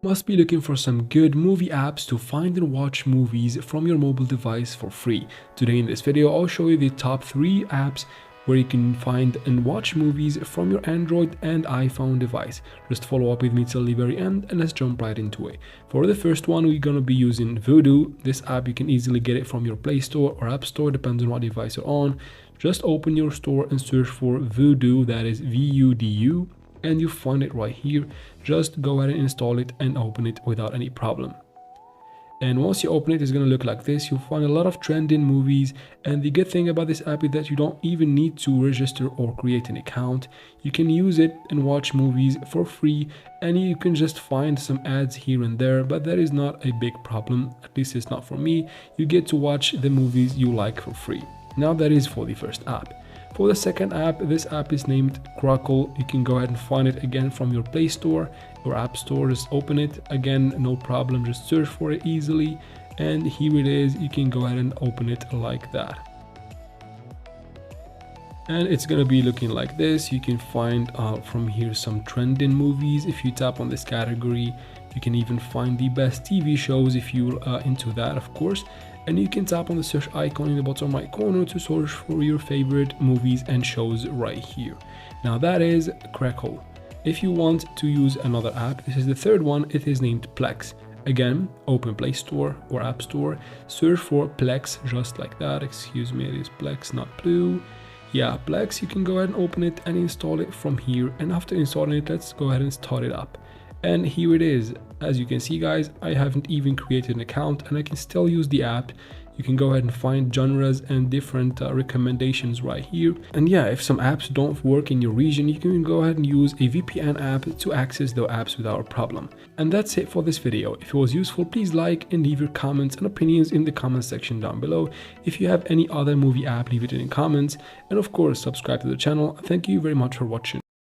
Must be looking for some good movie apps to find and watch movies from your mobile device for free. Today in this video, I'll show you the top 3 apps where you can find and watch movies from your Android and iPhone device. Just follow up with me till the very end and let's jump right into it. For the first one, we're gonna be using Vudu. This app, you can easily get it from your Play Store or App Store, depends on what device you're on. Just open your store and search for Vudu, that is VUDU. And you find it right here. Just go ahead and install it and open it without any problem. And once you open it, it's going to look like this. You'll find a lot of trending movies, and the good thing about this app is that you don't even need to register or create an account. You can use it and watch movies for free, and you can just find some ads here and there, but that is not a big problem. At least it's not for me. You get to watch the movies you like for free. Now that is for the first app. For the second app, this app is named Crackle. You can go ahead and find it again from your Play Store or App Store. Just open it again, no problem. Just search for it easily, and here it is. You can go ahead and open it like that. And it's gonna be looking like this. You can find from here some trending movies. If you tap on this category, you can even find the best TV shows if you're into that, of course. And you can tap on the search icon in the bottom right corner to search for your favorite movies and shows right here. Now that is Crackle. If you want to use another app, this is the third one. It is named Plex. Again, open Play Store or App Store, search for Plex just like that. Excuse me, it is Plex, not Blue. Yeah, Plex. You can go ahead and open it and install it from here. And after installing it, let's go ahead and start it up. And here it is. As you can see, guys, I haven't even created an account and I can still use the app. You can go ahead and find genres and different recommendations right here. And yeah, if some apps don't work in your region, you can go ahead and use a VPN app to access the apps without a problem. And that's it for this video. If it was useful, please like and leave your comments and opinions in the comment section down below. If you have any other movie app, leave it in the comments. And of course, subscribe to the channel. Thank you very much for watching.